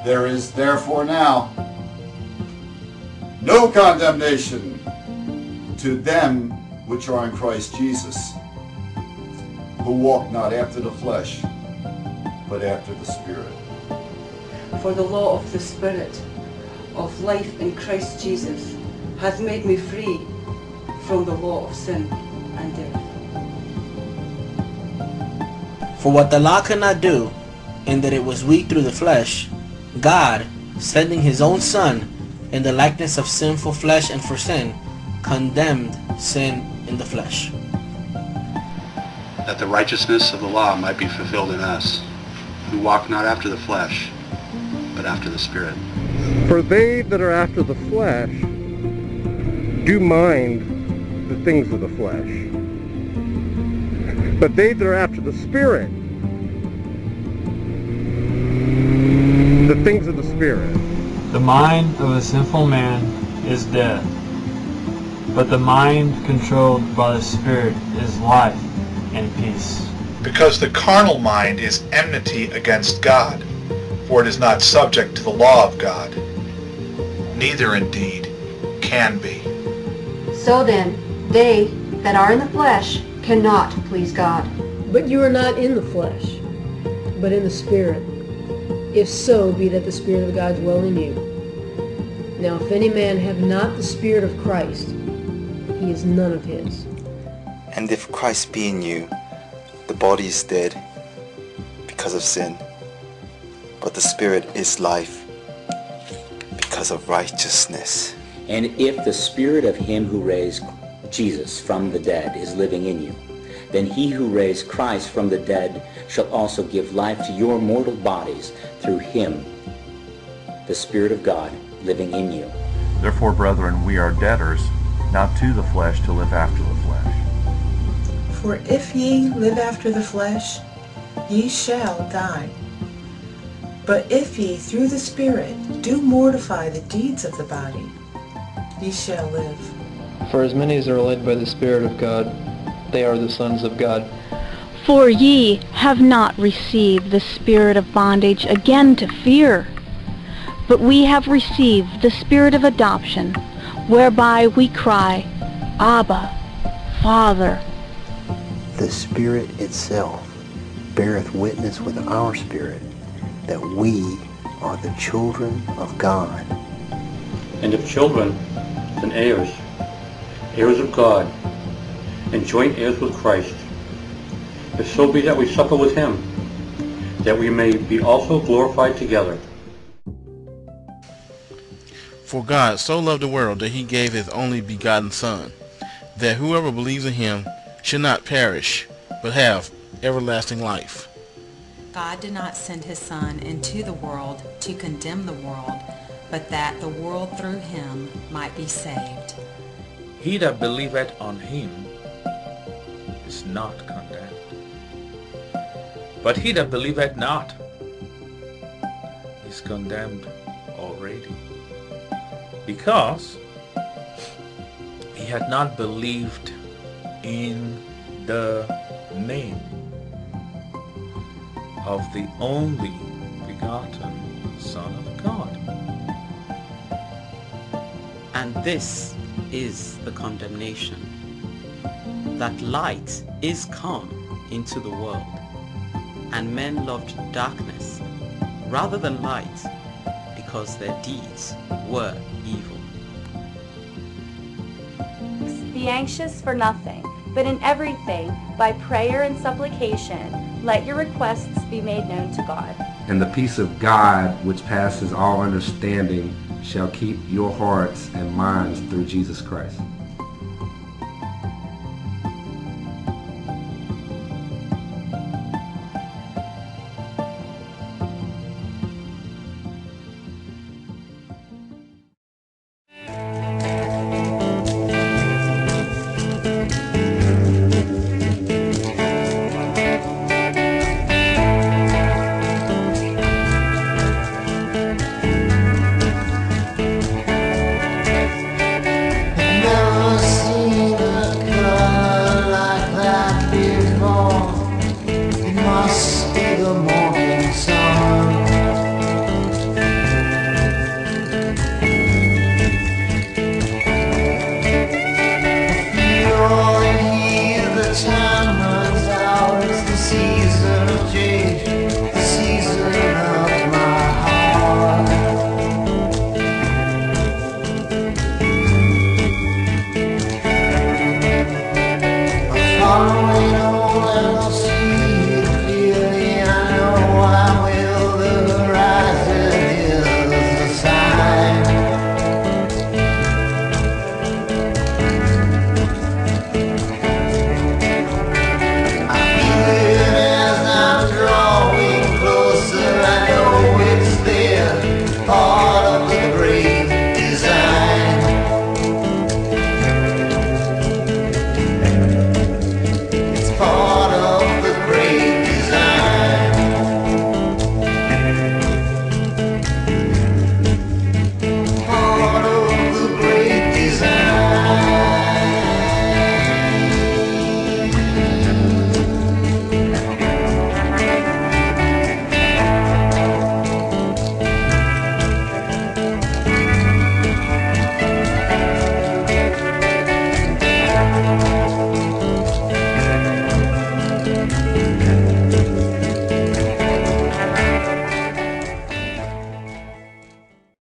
There is therefore now no condemnation to them which are in Christ Jesus, who walk not after the flesh, but after the Spirit. For the law of the Spirit of life in Christ Jesus hath made me free from the law of sin and death. For what the law could not do, in that it was weak through the flesh, God, sending his own Son in the likeness of sinful flesh and for sin, condemned sin in the flesh, that the righteousness of the law might be fulfilled in us, who walk not after the flesh, but after the Spirit. For they that are after the flesh do mind the things of the flesh, but they that are after the Spirit, the things of the Spirit. The mind of a sinful man is death, but the mind controlled by the Spirit is life and peace. Because the carnal mind is enmity against God, for it is not subject to the law of God, neither indeed can be. So then, they that are in the flesh cannot please God. But you are not in the flesh, but in the Spirit, if so be that the Spirit of God dwell in you. Now if any man have not the Spirit of Christ, he is none of his. And if Christ be in you, the body is dead because of sin, but the Spirit is life because of righteousness. And if the Spirit of him who raised Jesus from the dead is living in you, then he who raised Christ from the dead shall also give life to your mortal bodies through him, the Spirit of God living in you. Therefore, brethren, we are debtors, not to the flesh, to live after the flesh. For if ye live after the flesh, ye shall die. But if ye through the Spirit do mortify the deeds of the body, ye shall live. For as many as are led by the Spirit of God, they are the sons of God. For ye have not received the spirit of bondage again to fear, but we have received the Spirit of adoption, whereby we cry, Abba, Father. The Spirit itself beareth witness with our spirit that we are the children of God. And if children, then heirs, heirs of God, and joint heirs with Christ, if so be that we suffer with him, that we may be also glorified together. For God so loved the world that he gave his only begotten Son, that whoever believes in him should not perish, but have everlasting life. God did not send his Son into the world to condemn the world, but that the world through him might be saved. He that believeth on him is not condemned, but he that believeth not is condemned already, because he had not believed in the name of the only begotten Son of God. And this is the condemnation, that light is come into the world, and men loved darkness rather than light, because their deeds were evil. Be anxious for nothing, but in everything, by prayer and supplication, let your requests be made known to God. And the peace of God, which passes all understanding, shall keep your hearts and minds through Jesus Christ.